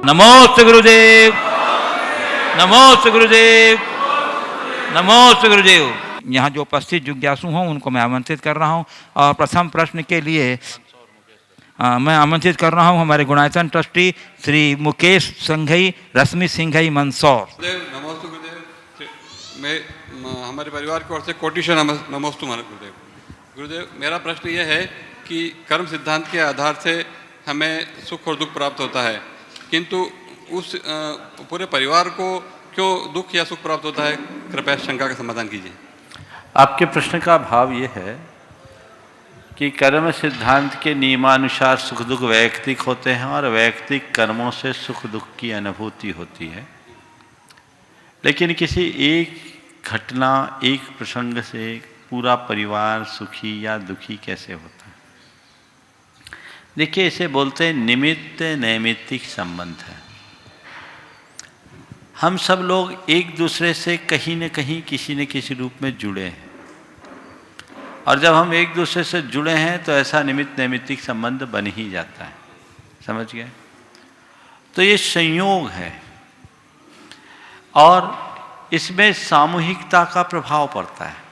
नमोस्तु गुरुदेव, नमोस्तु गुरुदेव, नमोस्तु गुरुदेव। यहाँ जो उपस्थित जिज्ञासु हों उनको मैं आमंत्रित कर रहा हूँ और प्रथम प्रश्न के लिए मैं आमंत्रित कर रहा हूँ हमारे गुणायतन ट्रस्टी श्री मुकेश संघई रश्मि सिंघई मंदसौर। नमोस्तु गुरुदेव। मैं हमारे परिवार की ओर से कोटिशा नमोस्तु गुरुदेव। गुरुदेव, मेरा प्रश्न ये है कि कर्म सिद्धांत के आधार से हमें सुख और दुख प्राप्त होता है, किंतु उस पूरे परिवार को क्यों दुख या सुख प्राप्त होता है? कृपया शंका का समाधान कीजिए। आपके प्रश्न का भाव ये है कि कर्म सिद्धांत के नियमानुसार सुख दुख वैयक्तिक होते हैं और वैयक्तिक कर्मों से सुख दुख की अनुभूति होती है, लेकिन किसी एक घटना, एक प्रसंग से पूरा परिवार सुखी या दुखी कैसे होता है? देखिए, इसे बोलते हैं निमित्त नैमित्तिक संबंध है। हम सब लोग एक दूसरे से कहीं न कहीं किसी न किसी रूप में जुड़े हैं, और जब हम एक दूसरे से जुड़े हैं तो ऐसा निमित्त नैमित्तिक संबंध बन ही जाता है। समझ गए? तो ये संयोग है और इसमें सामूहिकता का प्रभाव पड़ता है।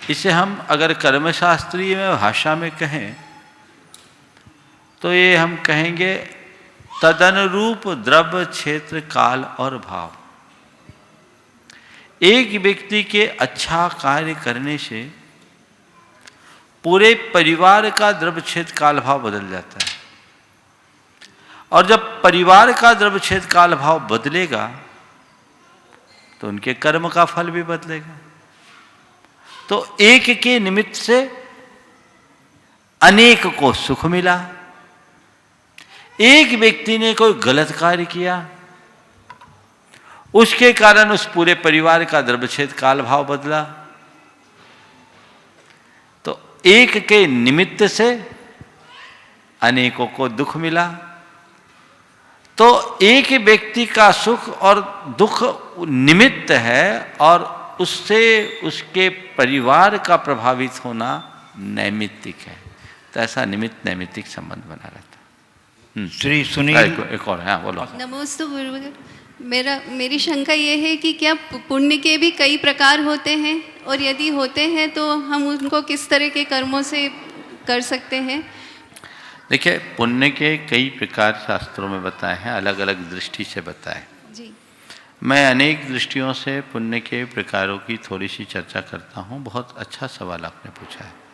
इसे हम अगर कर्मशास्त्रीय में भाषा में कहें तो ये हम कहेंगे तदनुरूप द्रव्य क्षेत्र काल और भाव। एक व्यक्ति के अच्छा कार्य करने से पूरे परिवार का द्रव्य क्षेत्र काल भाव बदल जाता है, और जब परिवार का द्रव्य क्षेत्र काल भाव बदलेगा तो उनके कर्म का फल भी बदलेगा। तो एक के निमित्त से अनेक को सुख मिला। एक व्यक्ति ने कोई गलत कार्य किया, उसके कारण उस पूरे परिवार का द्रव्य क्षेत्र काल भाव बदला। तो एक के निमित्त से अनेकों को दुख मिला। तो एक व्यक्ति का सुख और दुख निमित्त है और उससे उसके परिवार का प्रभावित होना नैमित्तिक है। तो ऐसा निमित्त नैमित्तिक संबंध बना रहता है। श्री सुनील एक और है, बोलो। नमोस्तु गुरुदेव। मेरी शंका ये है कि क्या पुण्य के भी कई प्रकार होते हैं, और यदि होते हैं तो हम उनको किस तरह के कर्मों से कर सकते हैं? देखिए, पुण्य के कई प्रकार शास्त्रों में बताए हैं, अलग अलग दृष्टि से बताए जी। मैं अनेक दृष्टियों से पुण्य के प्रकारों की थोड़ी सी चर्चा करता हूँ। बहुत अच्छा सवाल आपने पूछा है।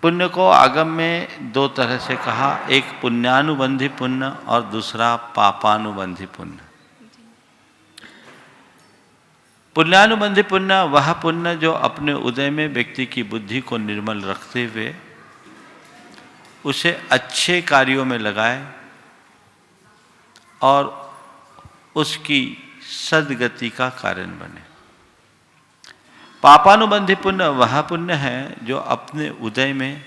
पुण्य को आगम में दो तरह से कहा, एक पुण्यानुबंधी पुण्य और दूसरा पापानुबंधी पुण्य। पुण्यानुबंधी पुण्य वह पुण्य जो अपने उदय में व्यक्ति की बुद्धि को निर्मल रखते हुए उसे अच्छे कार्यों में लगाए और उसकी सद्गति का कारण बने। पापानुबंधी पुण्य वह पुण्य है जो अपने उदय में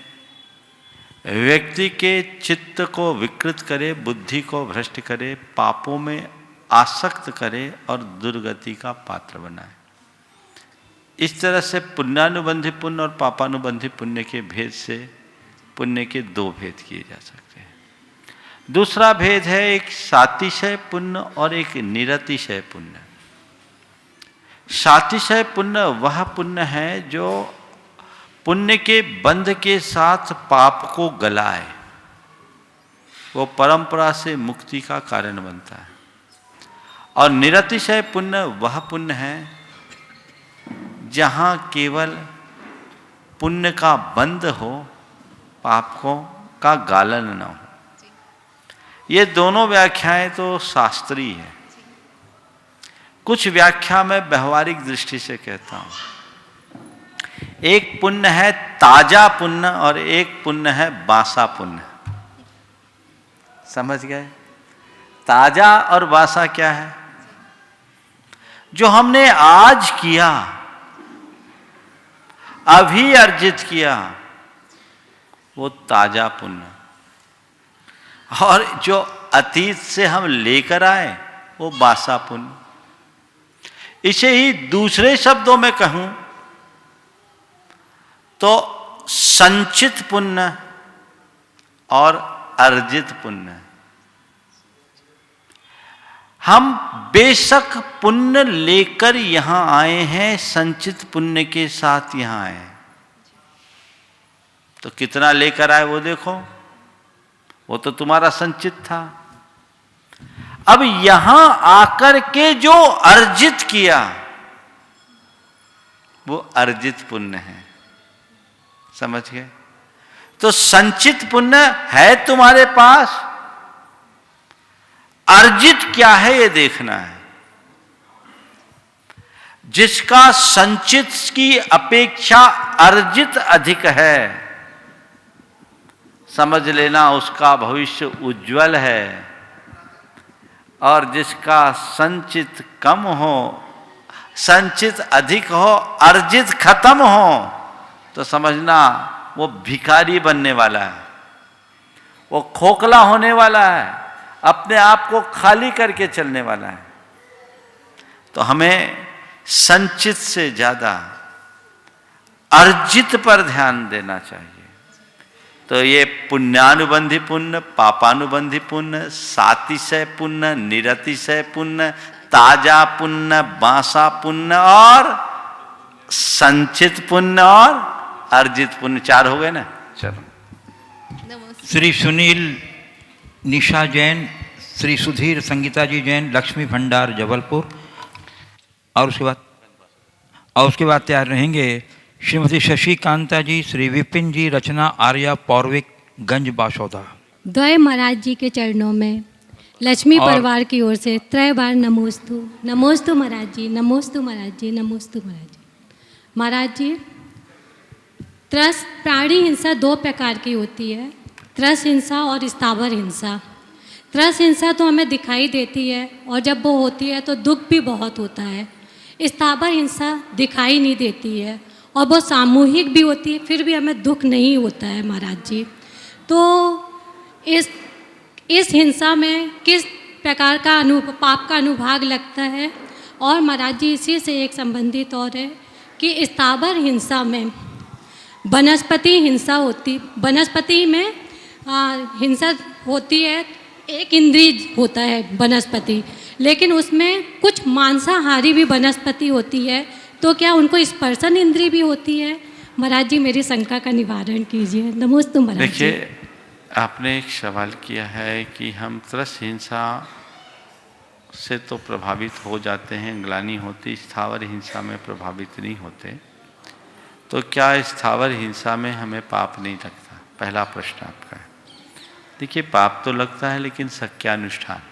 व्यक्ति के चित्त को विकृत करे, बुद्धि को भ्रष्ट करे, पापों में आसक्त करे और दुर्गति का पात्र बनाए। इस तरह से पुण्यानुबंधी पुण्य और पापानुबंधी पुण्य के भेद से पुण्य के दो भेद किए जा सकते हैं। दूसरा भेद है एक सातिशय पुण्य और एक निरतिशय पुण्य। सातिशय पुण्य वह पुण्य है जो पुण्य के बंध के साथ पाप को गलाए, वो परंपरा से मुक्ति का कारण बनता है। और निरतिशय पुण्य वह पुण्य है जहाँ केवल पुण्य का बंध हो, पापों का गालन न हो। ये दोनों व्याख्याएं तो शास्त्रीय है। कुछ व्याख्या में व्यवहारिक दृष्टि से कहता हूं। एक पुण्य है ताजा पुण्य और एक पुण्य है बासा पुण्य। समझ गए? ताजा और बासा क्या है? जो हमने आज किया, अभी अर्जित किया, वो ताजा पुण्य। और जो अतीत से हम लेकर आए वो बासा पुण्य। इसे ही दूसरे शब्दों में कहूं तो संचित पुण्य और अर्जित पुण्य। हम बेशक पुण्य लेकर यहां आए हैं, संचित पुण्य के साथ यहां आए हैं, तो कितना लेकर आए वो देखो, वो तो तुम्हारा संचित था। अब यहां आकर के जो अर्जित किया वो अर्जित पुण्य है, समझ गए? तो संचित पुण्य है तुम्हारे पास, अर्जित क्या है ये देखना है। जिसका संचित की अपेक्षा अर्जित अधिक है, समझ लेना उसका भविष्य उज्जवल है, और जिसका संचित कम हो, संचित अधिक हो, अर्जित खत्म हो, तो समझना वो भिखारी बनने वाला है, वो खोखला होने वाला है, अपने आप को खाली करके चलने वाला है। तो हमें संचित से ज्यादा अर्जित पर ध्यान देना चाहिए। तो ये पुण्यानुबंधी पुण्य, पापानुबंधी पुण्य, सातिशय पुण्य, निरतिशय पुण्य, ताजा पुण्य, बांसा पुण्य और संचित पुण्य और अर्जित पुण्य, 4 हो गए ना। चलो, नमस्ते। श्री सुनील निशा जैन, श्री सुधीर संगीता जी जैन, लक्ष्मी भंडार जबलपुर, और उसके बाद तैयार रहेंगे श्रीमती शशि कांता जी, श्री विपिन जी, रचना आर्या पौर्विक, गंज बासौदा। द्वय महाराज जी के चरणों में लक्ष्मी और परिवार की ओर से 3 बार नमोस्तु। नमोस्तु महाराज जी, नमोस्तु महाराज जी, नमोस्तु महाराज जी। महाराज जी, त्रस प्राणी हिंसा 2 प्रकार की होती है, त्रस हिंसा और स्थावर हिंसा। त्रस हिंसा तो हमें दिखाई देती है, और जब वो होती है तो दुख भी बहुत होता है। स्थावर हिंसा दिखाई नहीं देती है और वो सामूहिक भी होती है, फिर भी हमें दुख नहीं होता है महाराज जी। तो इस हिंसा में किस प्रकार का पाप का अनुभाग लगता है? और महाराज जी, इसी से एक संबंधित और है कि स्थावर हिंसा में वनस्पति हिंसा होती, वनस्पति में हिंसा होती है, एक इंद्रिय होता है वनस्पति, लेकिन उसमें कुछ मांसाहारी भी वनस्पति होती है, तो क्या उनको स्पर्शन इंद्रिय भी होती है? महाराज जी, मेरी शंका का निवारण कीजिए। नमोस्तु महाराज जी। देखिए, आपने एक सवाल किया है कि हम त्रस हिंसा से तो प्रभावित हो जाते हैं, ग्लानि होती, स्थावर हिंसा में प्रभावित नहीं होते, तो क्या स्थावर हिंसा में हमें पाप नहीं लगता? पहला प्रश्न आपका है। देखिए, पाप तो लगता है, लेकिन सक्यानुष्ठान।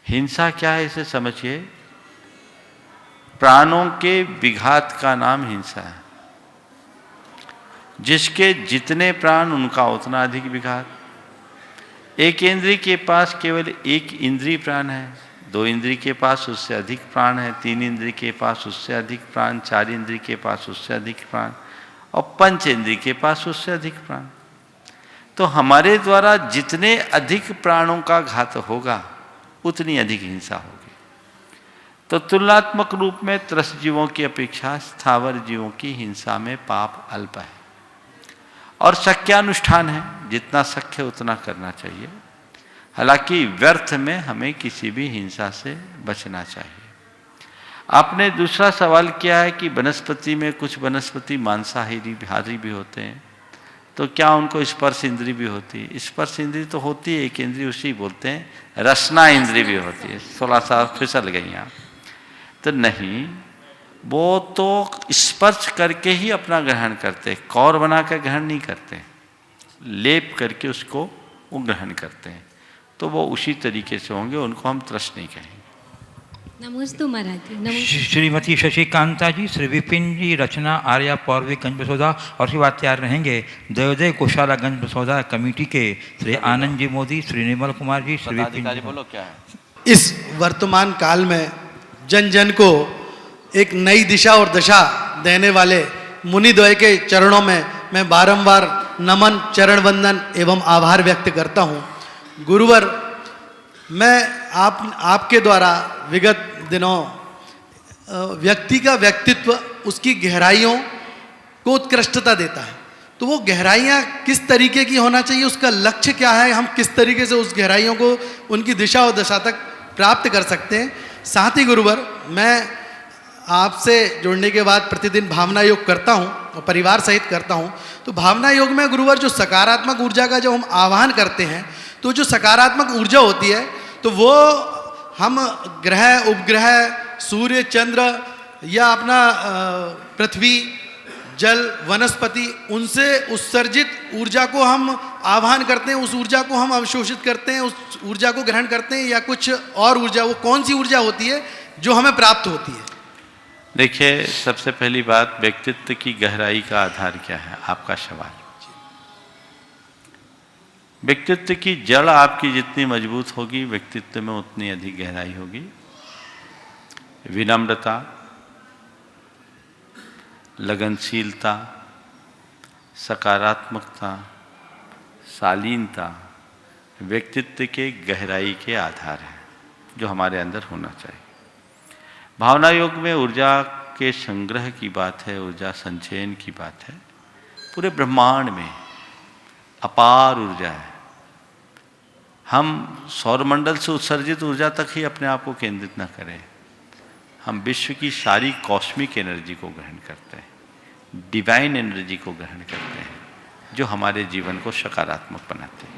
हिंसा क्या है इसे समझिए। प्राणों के विघात का नाम हिंसा है। जिसके जितने प्राण उनका उतना अधिक विघात। एक इंद्रिय के पास केवल एक इंद्रिय प्राण है, 2 इंद्रिय के पास उससे अधिक प्राण है, 3 इंद्रिय के पास उससे अधिक प्राण, 4 इंद्रिय के पास उससे अधिक प्राण, और 5 इंद्रिय के पास उससे अधिक प्राण। तो हमारे द्वारा जितने अधिक प्राणों का घात होगा, उतनी अधिक हिंसा होगी। तो तुलनात्मक रूप में त्रस जीवों की अपेक्षा स्थावर जीवों की हिंसा में पाप अल्प है, और सक्यानुष्ठान है, जितना सख्य उतना करना चाहिए। हालांकि व्यर्थ में हमें किसी भी हिंसा से बचना चाहिए। आपने दूसरा सवाल किया है कि वनस्पति में कुछ वनस्पति मांसाहारी भी होते हैं, तो क्या उनको स्पर्श इंद्री भी होती है? स्पर्श इंद्री तो होती है, एक इंद्री उसी बोलते हैं, रसना इंद्री भी होती है। 16 साल फिसल गई यहाँ। तो नहीं, वो तो स्पर्श करके ही अपना ग्रहण करते, कौर बनाकर ग्रहण नहीं करते, लेप करके उसको वो ग्रहण करते हैं। तो वो उसी तरीके से होंगे, उनको हम त्रस नहीं कहेंगे। नमोस्तु महाराज जी। नमोस्तु। श्रीमती शशि कांता जी, श्री विपिन जी, रचना आर्या पौर्विक, गंज बसौदा, और उसके बाद तैयार रहेंगे दयोदय कोशाला गंज बसौदा कमेटी के श्री आनंद जी मोदी, श्री निर्मल कुमार जी, श्री विपिन जी। बोलो क्या है? इस वर्तमान काल में जन जन को एक नई दिशा और दशा देने वाले मुनिद्वय के चरणों में मैं बारंबार नमन, चरण वंदन एवं आभार व्यक्त करता हूँ। गुरुवर, मैं आपके द्वारा विगत दिनों व्यक्ति का व्यक्तित्व उसकी गहराइयों को उत्कृष्टता देता है, तो वो गहराइयाँ किस तरीके की होना चाहिए, उसका लक्ष्य क्या है, हम किस तरीके से उस गहराइयों को उनकी दिशा और दशा तक प्राप्त कर सकते हैं। साथ ही गुरुवर, मैं आपसे जुड़ने के बाद प्रतिदिन भावना योग करता हूँ और परिवार सहित करता हूँ। तो भावना योग में गुरुवर जो सकारात्मक ऊर्जा का जब हम आह्वान करते हैं, तो जो सकारात्मक ऊर्जा होती है तो वो हम ग्रह, उपग्रह, सूर्य, चंद्र या अपना पृथ्वी, जल, वनस्पति, उनसे उत्सर्जित ऊर्जा को हम आह्वान करते हैं, उस ऊर्जा को हम अवशोषित करते हैं, उस ऊर्जा को ग्रहण करते हैं, या कुछ और ऊर्जा, वो कौन सी ऊर्जा होती है जो हमें प्राप्त होती है? देखिए, सबसे पहली बात, व्यक्तित्व की गहराई का आधार क्या है, आपका सवाल। व्यक्तित्व की जड़ आपकी जितनी मजबूत होगी, व्यक्तित्व में उतनी अधिक गहराई होगी। विनम्रता, लगनशीलता, सकारात्मकता, शालीनता व्यक्तित्व के गहराई के आधार हैं जो हमारे अंदर होना चाहिए। भावना योग में ऊर्जा के संग्रह की बात है, ऊर्जा संचयन की बात है। पूरे ब्रह्मांड में अपार ऊर्जा है। हम सौरमंडल से उत्सर्जित ऊर्जा तक ही अपने आप को केंद्रित न करें। हम विश्व की सारी कॉस्मिक एनर्जी को ग्रहण करते हैं, डिवाइन एनर्जी को ग्रहण करते हैं, जो हमारे जीवन को सकारात्मक बनाते हैं।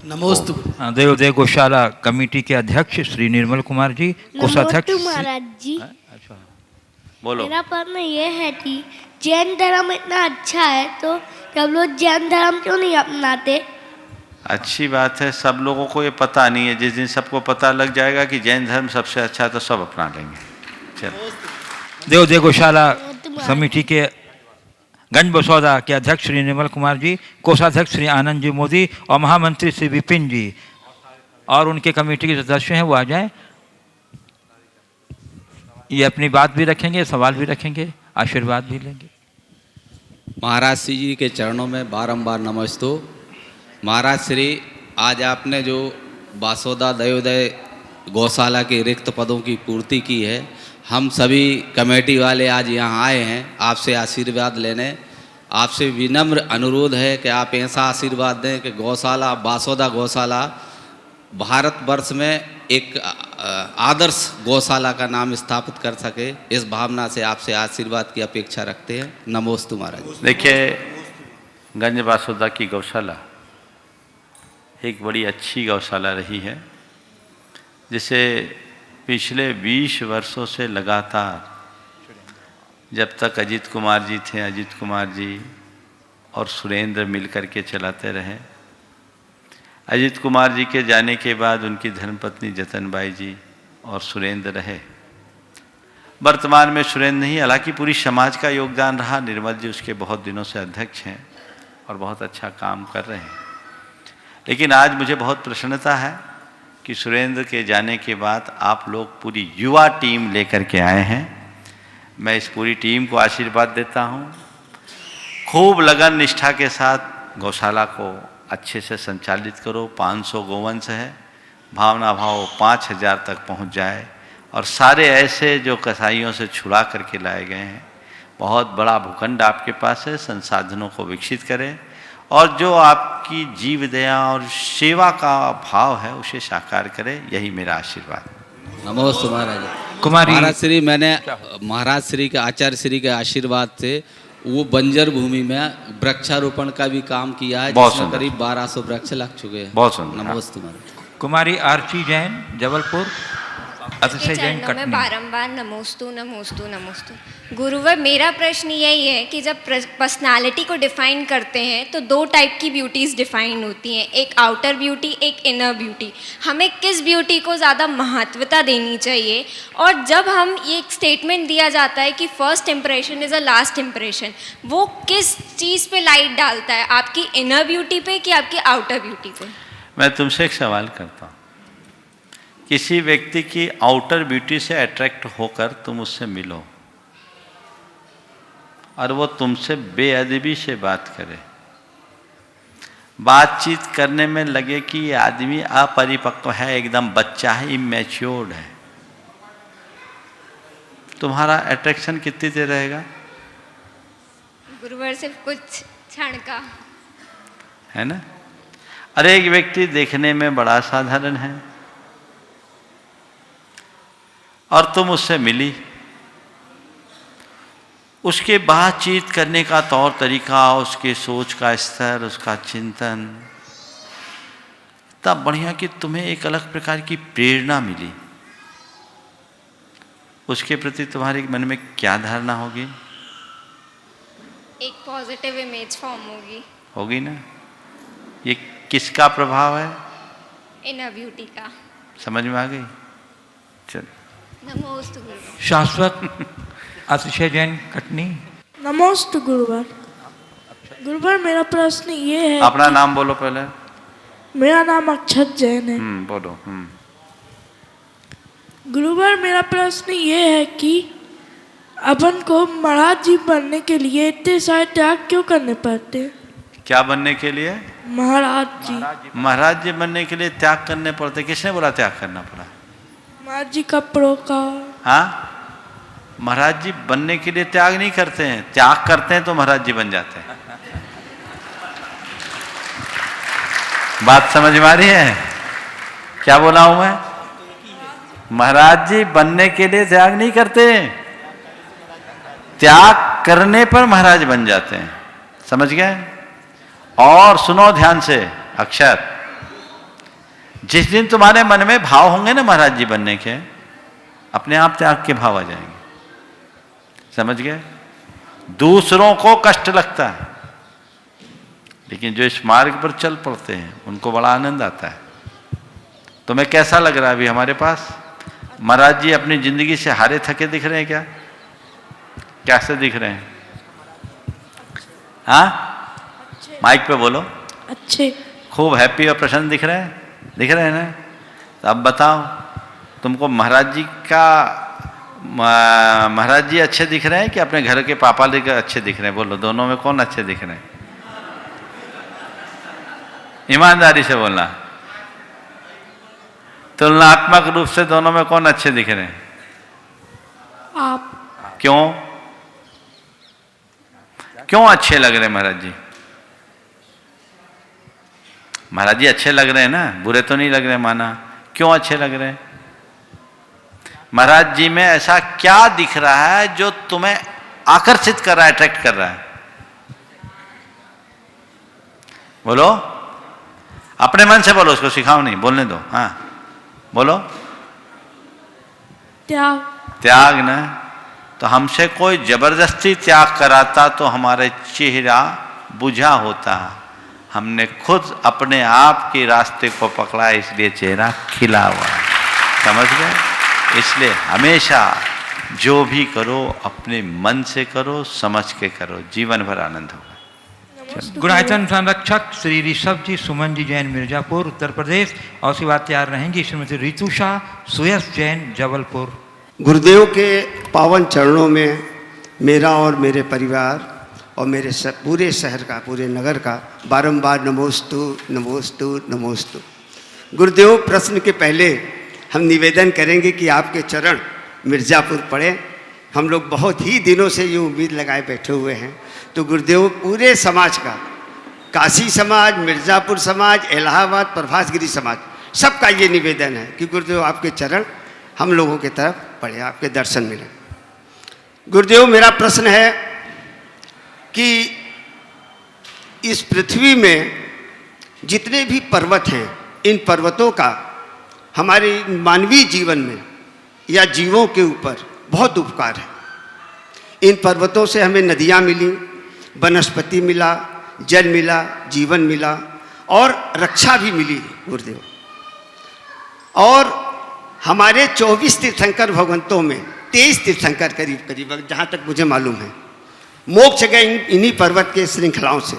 नमोस्तु। देवदेव गौशाला कमेटी के अध्यक्ष श्री निर्मल कुमार जी, कोषाध्यक्ष महाराज जी। अच्छा, बोलो। मेरा प्रश्न ये है कि जैन धर्म इतना अच्छा है तो सब लोग जैन धर्म क्यों नहीं अपनाते? अच्छी बात है, सब लोगों को ये पता नहीं है। जिस दिन सबको पता लग जाएगा कि जैन धर्म सबसे अच्छा है तो सब अपना लेंगे। चलो। देवदेव गौशाला समिति के गंज बसौदा के अध्यक्ष श्री निर्मल कुमार जी, कोषाध्यक्ष श्री आनंद जी मोदी और महामंत्री श्री विपिन जी और उनके कमेटी के सदस्य हैं, वो आ जाएं। ये अपनी बात भी रखेंगे, सवाल भी रखेंगे, आशीर्वाद भी लेंगे। महाराज श्री जी के चरणों में बारंबार नमस्तु। महाराज श्री, आज आपने जो बासोदा दयोदय गौशाला के रिक्त पदों की पूर्ति की है, हम सभी कमेटी वाले आज यहाँ आए हैं आपसे आशीर्वाद लेने। आपसे विनम्र अनुरोध है कि आप ऐसा आशीर्वाद दें कि गौशाला, बासोदा गौशाला भारतवर्ष में एक आदर्श गौशाला का नाम स्थापित कर सके। इस भावना से आपसे आशीर्वाद की अपेक्षा रखते हैं। नमोस्तु महाराज। देखिए, गंज बासोदा की गौशाला एक बड़ी अच्छी गौशाला रही है, जिसे पिछले 20 वर्षों से लगातार, जब तक अजीत कुमार जी थे, अजीत कुमार जी और सुरेंद्र मिल कर के चलाते रहे। अजीत कुमार जी के जाने के बाद उनकी धर्मपत्नी जतनबाई जी और सुरेंद्र रहे। वर्तमान में सुरेंद्र नहीं, हालांकि पूरी समाज का योगदान रहा। निर्मल जी उसके बहुत दिनों से अध्यक्ष हैं और बहुत अच्छा काम कर रहे हैं। लेकिन आज मुझे बहुत प्रसन्नता है कि सुरेंद्र के जाने के बाद आप लोग पूरी युवा टीम लेकर के आए हैं। मैं इस पूरी टीम को आशीर्वाद देता हूँ। खूब लगन निष्ठा के साथ गौशाला को अच्छे से संचालित करो। 500 गोवंश है, भावना भाव 5000 तक पहुँच जाए और सारे ऐसे जो कसाईयों से छुड़ा करके लाए गए हैं। बहुत बड़ा भूखंड आपके पास है, संसाधनों को विकसित करें और जो आपकी जीव दया और सेवा का भाव है उसे साकार करें। यही मेरा आशीर्वाद। नमोस्तु महाराज। कुमारी महाराज श्री, मैंने महाराज श्री के, आचार्य श्री के आशीर्वाद से वो बंजर भूमि में वृक्षारोपण का भी काम किया है, जिसमें करीब 1200 वृक्ष लग चुके हैं। बहुत सुंदर। नमोस्तु महाराज। कुमारी आरती जैन, जबलपुर। अतिशय जैन, चरणों में कटनी। बारंबार नमोस्तु नमोस्तु नमोस्तु। गुरुवर, मेरा प्रश्न यही है कि जब पर्सनालिटी को डिफाइन करते हैं तो 2 टाइप की ब्यूटीज़ डिफाइन होती हैं, एक आउटर ब्यूटी, एक इनर ब्यूटी। हमें किस ब्यूटी को ज़्यादा महत्वता देनी चाहिए? और जब हम ये एक स्टेटमेंट दिया जाता है कि first impression is a last impression, वो किस चीज़ पे लाइट डालता है, आपकी इनर ब्यूटी पे कि आपकी आउटर ब्यूटी पे? मैं तुमसे एक सवाल करता हूँ। किसी व्यक्ति की आउटर ब्यूटी से अट्रैक्ट होकर तुम उससे मिलो और वो तुमसे बेअदबी से बात करे, बातचीत करने में लगे कि ये आदमी अपरिपक्व है, एकदम बच्चा है, इमैच्योर्ड है, तुम्हारा अट्रैक्शन कितनी देर रहेगा? गुरुवर, सिर्फ कुछ क्षण का, है ना। अरे एक व्यक्ति देखने में बड़ा साधारण है, और तुम उससे मिली, उसके बातचीत करने का तौर तरीका, उसके सोच का स्तर, उसका चिंतन इतना बढ़िया कि तुम्हें एक अलग प्रकार की प्रेरणा मिली। उसके प्रति तुम्हारे मन में क्या धारणा होगी? एक पॉजिटिव इमेज फॉर्म होगी ना? ये किसका प्रभाव है? इनर ब्यूटी का। समझ में आ गई? चल। नमोस्तु गुरुवर। शाश्वत अतिशय जैन कटनी। नमोस्तु गुरुवर। गुरुवर मेरा प्रश्न ये है, अपना नाम बोलो पहले। मेरा नाम अक्षत जैन है। बोलो। गुरुवर मेरा प्रश्न ये है कि अपन को महाराज जी बनने के लिए इतने सारे त्याग क्यों करने पड़ते हैं? क्या बनने के लिए? महाराज जी। महाराज जी बनने के लिए त्याग करने पड़ते? किसने बोला त्याग करना पड़ा? महाराज जी कपड़ों का। हाँ, महाराज जी बनने के लिए त्याग नहीं करते हैं, त्याग करते हैं तो महाराज जी बन जाते हैं। बात समझ में आ रही है? क्या बोला हूं मैं? महाराज जी बनने के लिए त्याग नहीं करते, त्याग करने पर महाराज बन जाते हैं। समझ गए? और सुनो ध्यान से अक्षर, जिस दिन तुम्हारे मन में भाव होंगे ना महाराज जी बनने के, अपने आप त्याग के भाव आ जाएंगे। समझ गए? दूसरों को कष्ट लगता है, लेकिन जो इस मार्ग पर चल पड़ते हैं उनको बड़ा आनंद आता है। तुम्हें कैसा लग रहा है अभी हमारे पास? महाराज जी अपनी जिंदगी से हारे थके दिख रहे हैं क्या? कैसे दिख रहे हैं? हाँ, माइक पे बोलो। अच्छे। खूब हैप्पी और प्रसन्न दिख रहे हैं? दिख रहे हैं ना? तो अब बताओ, तुमको महाराज जी अच्छे दिख रहे हैं कि अपने घर के पापा लेकर अच्छे दिख रहे हैं? बोलो, दोनों में कौन अच्छे दिख रहे हैं? ईमानदारी से बोलना। तुलनात्मक रूप से दोनों में कौन अच्छे दिख रहे हैं? आप। क्यों? क्यों अच्छे लग रहे हैं महाराज जी? महाराज जी अच्छे लग रहे हैं ना, बुरे तो नहीं लग रहे माना। क्यों अच्छे लग रहे हैं? महाराज जी में ऐसा क्या दिख रहा है जो तुम्हें आकर्षित कर रहा है, अट्रैक्ट कर रहा है? बोलो, अपने मन से बोलो, उसको सिखाओ नहीं, बोलने दो। हाँ बोलो। त्याग। त्याग ना? तो हमसे कोई जबरदस्ती त्याग कराता तो हमारे चेहरा बुझा होता। हमने खुद अपने आप के रास्ते को पकड़ा, इसलिए चेहरा खिला हुआ है। समझ गए? इसलिए हमेशा जो भी करो अपने मन से करो, समझ के करो, जीवन भर आनंद होगा। गुणायतन संरक्षक श्री ऋषभ जी, सुमन जी जैन, मिर्जापुर उत्तर प्रदेश। और सी बात तैयार रहेंगी श्रीमती रितु शाह, सुयस जैन, जबलपुर। गुरुदेव के पावन चरणों में मेरा और मेरे परिवार और मेरे पूरे शहर का, पूरे नगर का बारंबार नमोस्तु नमोस्तु नमोस्तु। गुरुदेव, प्रश्न के पहले हम निवेदन करेंगे कि आपके चरण मिर्ज़ापुर पड़े। हम लोग बहुत ही दिनों से ये उम्मीद लगाए बैठे हुए हैं। तो गुरुदेव, पूरे समाज का, काशी समाज, मिर्ज़ापुर समाज, इलाहाबाद, प्रभासगिरी समाज, सबका ये निवेदन है कि गुरुदेव आपके चरण हम लोगों की तरफ पड़े, आपके दर्शन मिले। गुरुदेव, मेरा प्रश्न है कि इस पृथ्वी में जितने भी पर्वत हैं, इन पर्वतों का हमारे मानवीय जीवन में या जीवों के ऊपर बहुत उपकार है। इन पर्वतों से हमें नदियाँ मिली, वनस्पति मिला, जल मिला, जीवन मिला और रक्षा भी मिली गुरुदेव। और हमारे 24 तीर्थंकर भगवंतों में 23 तीर्थंकर करीब करीब, जहाँ तक मुझे मालूम है, मोक्ष गए इन्हीं पर्वत के श्रृंखलाओं से।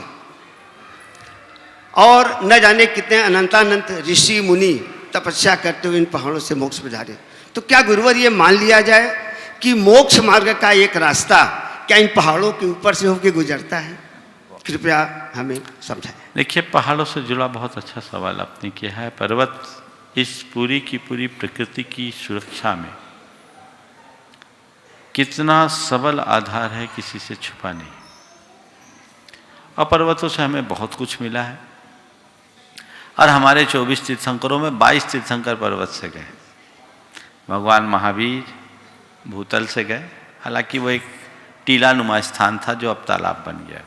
और न जाने कितने अनंतानंत ऋषि मुनि तपस्या करते हुए इन पहाड़ों से मोक्ष पधारे। तो क्या गुरुवर ये मान लिया जाए कि मोक्ष मार्ग का एक रास्ता क्या इन पहाड़ों के ऊपर से होकर गुजरता है? कृपया हमें समझाएं। देखिए, पहाड़ों से जुड़ा बहुत अच्छा सवाल आपने किया है। पर्वत इस पूरी की पूरी प्रकृति की सुरक्षा में कितना सबल आधार है, किसी से छुपा नहीं। और पर्वतों से हमें बहुत कुछ मिला है। और हमारे 24 तीर्थंकरों में 22 तीर्थंकर पर्वत से गए। भगवान महावीर, भूतल से गए, हालांकि वो एक टीलानुमा स्थान था जो अब तालाब बन गया,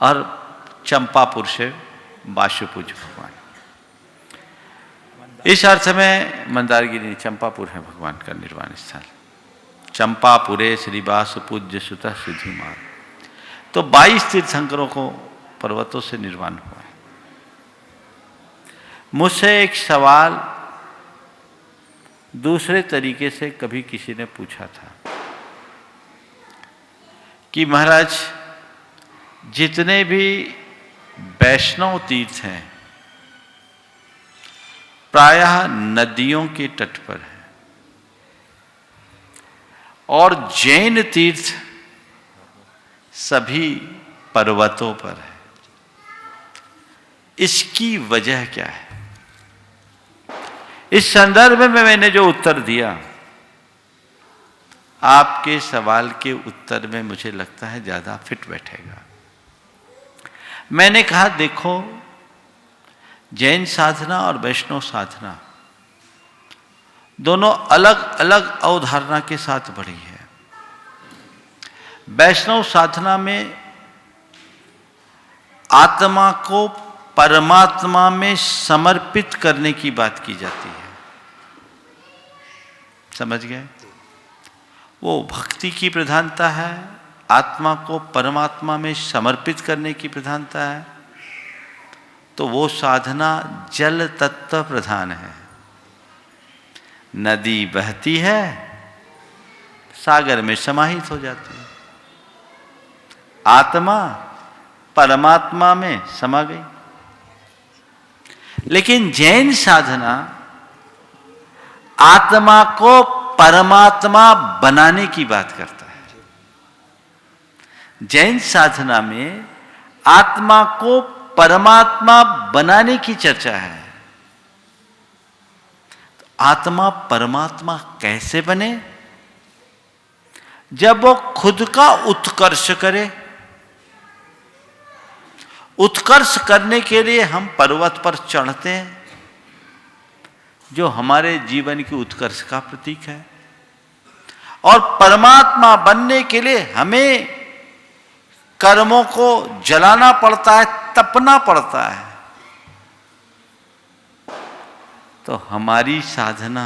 और चंपापुर से बाशुपूज भगवान। इस अर्थ में मंदारगिरी चंपापुर है भगवान का निर्वाण स्थल। चंपापुरे श्री बासुपूज्य सुत सिद्धिमान। तो 22 तीर्थंकरों को पर्वतों से निर्वाण हुआ है। मुझसे एक सवाल दूसरे तरीके से कभी किसी ने पूछा था कि महाराज, जितने भी वैष्णव तीर्थ हैं प्रायः नदियों के तट पर है, और जैन तीर्थ सभी पर्वतों पर है। इसकी वजह क्या है? इस संदर्भ में मैंने जो उत्तर दिया, आपके सवाल के उत्तर में मुझे लगता है ज्यादा फिट बैठेगा। मैंने कहा, देखो, जैन साधना और वैष्णव साधना दोनों अलग अलग अवधारणा के साथ बढ़ी है। वैष्णव साधना में आत्मा को परमात्मा में समर्पित करने की बात की जाती है। समझ गए? वो भक्ति की प्रधानता है, आत्मा को परमात्मा में समर्पित करने की प्रधानता है। तो वो साधना जल तत्व प्रधान है। नदी बहती है, सागर में समाहित हो जाती है, आत्मा परमात्मा में समा गई। लेकिन जैन साधना आत्मा को परमात्मा बनाने की बात करता है। जैन साधना में आत्मा को परमात्मा बनाने की चर्चा है। तो आत्मा परमात्मा कैसे बने? जब वो खुद का उत्कर्ष करे। उत्कर्ष करने के लिए हम पर्वत पर चढ़ते हैं, जो हमारे जीवन की उत्कर्ष का प्रतीक है। और परमात्मा बनने के लिए हमें कर्मों को जलाना पड़ता है, तपना पड़ता है। तो हमारी साधना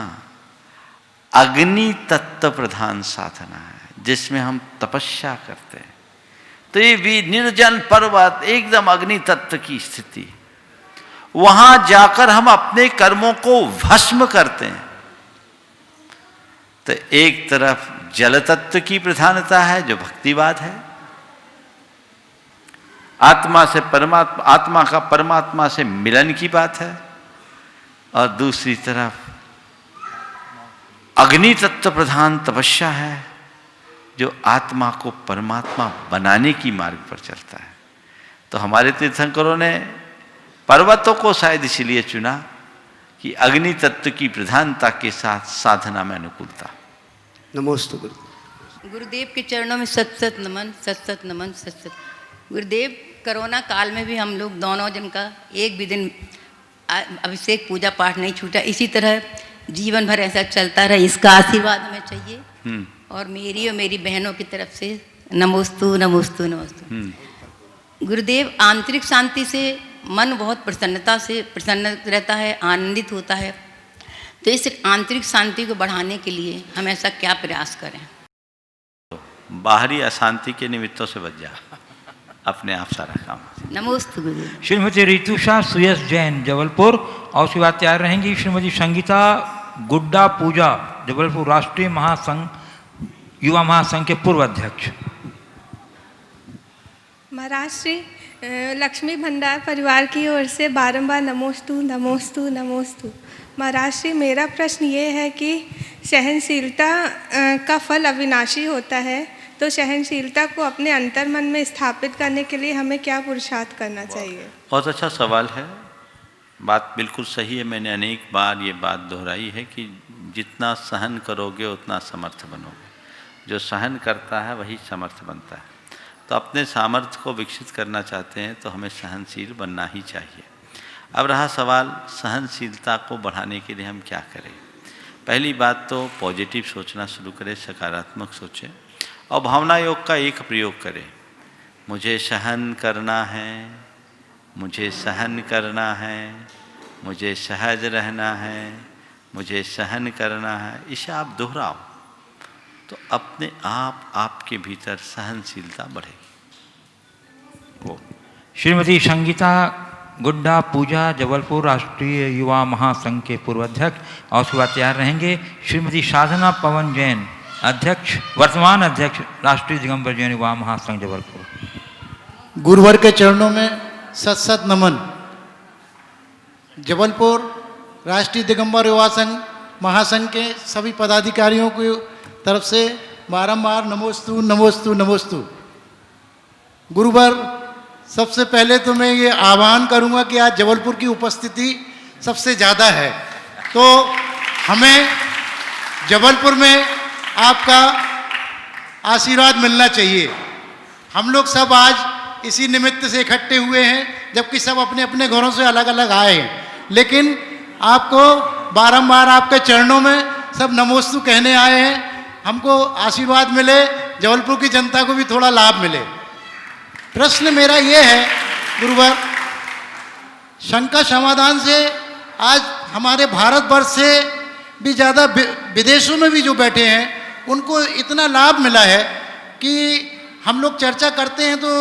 अग्नि तत्व प्रधान साधना है, जिसमें हम तपस्या करते हैं। तो ये भी निर्जन पर्वत, एकदम अग्नि तत्व की स्थिति, वहां जाकर हम अपने कर्मों को भस्म करते हैं। तो एक तरफ जल तत्व की प्रधानता है, जो भक्तिवाद है, आत्मा से परमात्मा, आत्मा का परमात्मा से मिलन की बात है, और दूसरी तरफ अग्नि तत्व प्रधान तपस्या है, जो आत्मा को परमात्मा बनाने की मार्ग पर चलता है। तो हमारे तीर्थंकरों ने पर्वतों को शायद इसलिए चुना कि अग्नि तत्व की प्रधानता के साथ साधना में अनुकूलता। नमोस्तु गुरु। गुरुदेव के चरणों में सत सत नमन, सत सत नमन, सत सत। गुरुदेव, कोरोना काल में भी हम लोग दोनों जन का एक भी दिन अभिषेक पूजा पाठ नहीं छूटा। इसी तरह जीवन भर ऐसा चलता रहे, इसका आशीर्वाद हमें चाहिए। और मेरी बहनों की तरफ से नमोस्तु नमोस्तु नमोस्तु। गुरुदेव, आंतरिक शांति से मन बहुत प्रसन्नता से प्रसन्न रहता है, आनंदित होता है। तो इस आंतरिक शांति को बढ़ाने के लिए हम ऐसा क्या प्रयास करें? बाहरी अशांति के निमित्तों से बच जा, अपने आप सारा काम। नमोस्तु गुरुदेव। श्रीमती रितुषा सुयस जैन जबलपुर, और उसके बाद तैयार रहेंगी श्रीमती संगीता गुड्डा पूजा जबलपुर, राष्ट्रीय महासंघ युवा महासंघ के पूर्व अध्यक्ष। महाराज श्री लक्ष्मी भंडार परिवार की ओर से बारंबार नमोस्तु नमोस्तु नमोस्तु। महाराज श्री, मेरा प्रश्न ये है कि सहनशीलता का फल अविनाशी होता है, तो सहनशीलता को अपने अंतर्मन में स्थापित करने के लिए हमें क्या पुरुषार्थ करना चाहिए? बहुत अच्छा सवाल है, बात बिल्कुल सही है। मैंने अनेक बार ये बात दोहराई है कि जितना सहन करोगे उतना समर्थ बनोगे। जो सहन करता है वही समर्थ बनता है। तो अपने सामर्थ्य को विकसित करना चाहते हैं तो हमें सहनशील बनना ही चाहिए। अब रहा सवाल सहनशीलता को बढ़ाने के लिए हम क्या करें। पहली बात तो पॉजिटिव सोचना शुरू करें, सकारात्मक सोचें और भावना योग का एक प्रयोग करें। मुझे सहन करना है, मुझे सहन करना है, मुझे सहज रहना है, मुझे सहन करना है। इसे आप दोहराओ तो अपने आप आपके भीतर सहनशीलता बढ़ेगी। श्रीमती संगीता गुड्डा पूजा, जबलपुर राष्ट्रीय युवा महासंघ के पूर्व अध्यक्ष, और उसके बाद तैयार रहेंगे श्रीमती साधना पवन जैन, अध्यक्ष, वर्तमान अध्यक्ष राष्ट्रीय दिगंबर जैन युवा महासंघ जबलपुर। गुरुवर के चरणों में सत सत नमन। जबलपुर राष्ट्रीय दिगंबर युवा संघ महासंघ के सभी पदाधिकारियों की तरफ से बारंबार नमोस्तु नमोस्तु नमोस्तु। गुरुवर, सबसे पहले तो मैं ये आह्वान करूंगा कि आज जबलपुर की उपस्थिति सबसे ज़्यादा है, तो हमें जबलपुर में आपका आशीर्वाद मिलना चाहिए। हम लोग सब आज इसी निमित्त से इकट्ठे हुए हैं, जबकि सब अपने अपने घरों से अलग अलग आए हैं, लेकिन आपको बारंबार आपके चरणों में सब नमोस्तु कहने आए हैं। हमको आशीर्वाद मिले, जबलपुर की जनता को भी थोड़ा लाभ मिले। प्रश्न मेरा ये है गुरुवर, शंका समाधान से आज हमारे भारतवर्ष से भी ज़्यादा विदेशों में भी जो बैठे हैं उनको इतना लाभ मिला है कि हम लोग चर्चा करते हैं तो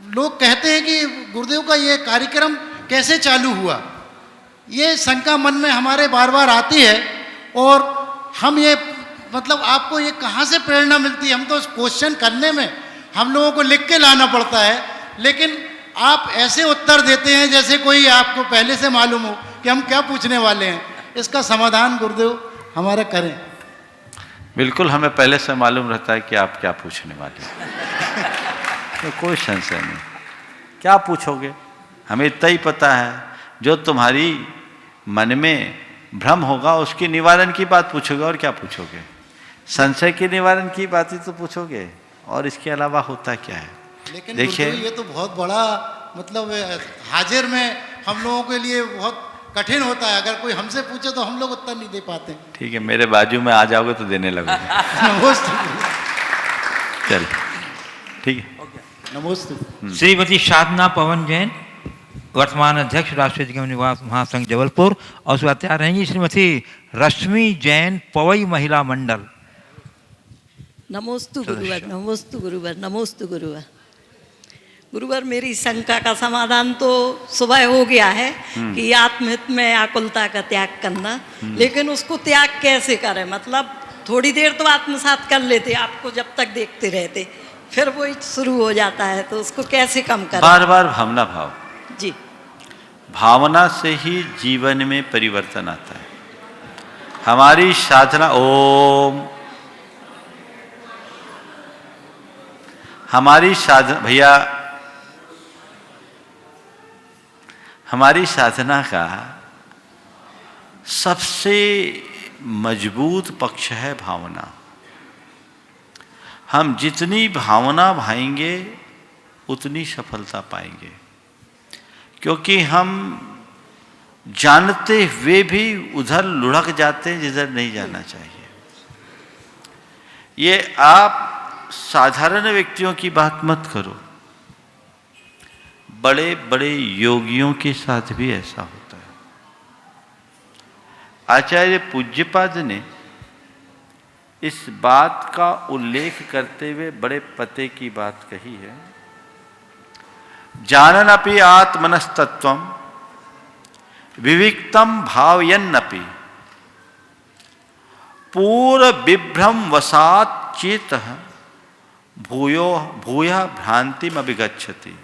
लोग कहते हैं कि गुरुदेव का ये कार्यक्रम कैसे चालू हुआ। ये शंका मन में हमारे बार बार आती है और हम ये मतलब आपको ये कहाँ से प्रेरणा मिलती है। हम तो क्वेश्चन करने में हम लोगों को लिख के लाना पड़ता है, लेकिन आप ऐसे उत्तर देते हैं जैसे कोई आपको पहले से मालूम हो कि हम क्या पूछने वाले हैं। इसका समाधान गुरुदेव हमारा करें। बिल्कुल, हमें पहले से मालूम रहता है कि आप क्या पूछने वाले हैं। तो कोई संशय नहीं, क्या पूछोगे हमें इतना ही पता है। जो तुम्हारी मन में भ्रम होगा उसके निवारण की बात पूछोगे, और क्या पूछोगे? संशय के निवारण की बात ही तो पूछोगे, और इसके अलावा होता क्या है। लेकिन देखिए, ये तो बहुत बड़ा मतलब हाजिर में हम लोगों के लिए बहुत कठिन होता है। अगर कोई हमसे पूछे तो हम लोग उत्तर नहीं दे पाते। ठीक है, मेरे बाजू में आ जाओगे तो देने लगोगे। चल ठीक है, नमस्ते। श्रीमती साधना पवन जैन, वर्तमान अध्यक्ष राष्ट्रीय दिगंबर युवा महासंघ जबलपुर, और उसके बाद तैयार रहेंगी श्रीमती रश्मि जैन, पवई महिला मंडल। नमोस्तु गुरुवर, नमोस्तु गुरुवर, नमोस्तु गुरुवर। गुरुवर, मेरी शंका का समाधान तो सुबह हो गया है कि आत्महित में आकुलता का त्याग करना, लेकिन उसको त्याग कैसे करें? मतलब थोड़ी देर तो आत्मसात कर लेते, आपको जब तक देखते रहते, फिर वो शुरू हो जाता है, तो उसको कैसे कम करें? बार बार भावना भाव जी, भावना से ही जीवन में परिवर्तन आता है। हमारी साधना, ओम, हमारी साधना, भैया हमारी साधना का सबसे मजबूत पक्ष है भावना। हम जितनी भावना भाएंगे उतनी सफलता पाएंगे, क्योंकि हम जानते हुए भी उधर लुढ़क जाते हैं जिधर नहीं जाना चाहिए। ये आप साधारण व्यक्तियों की बात मत करो, बड़े बड़े योगियों के साथ भी ऐसा होता है। आचार्य पूज्यपाद ने इस बात का उल्लेख करते हुए बड़े पते की बात कही है। जाननपि आत्मनस्तत्वम विविक्तम भावयन्नपि पूर्व विभ्रम वसात चेतः भूया भ्रांतिम अभिगच्छति।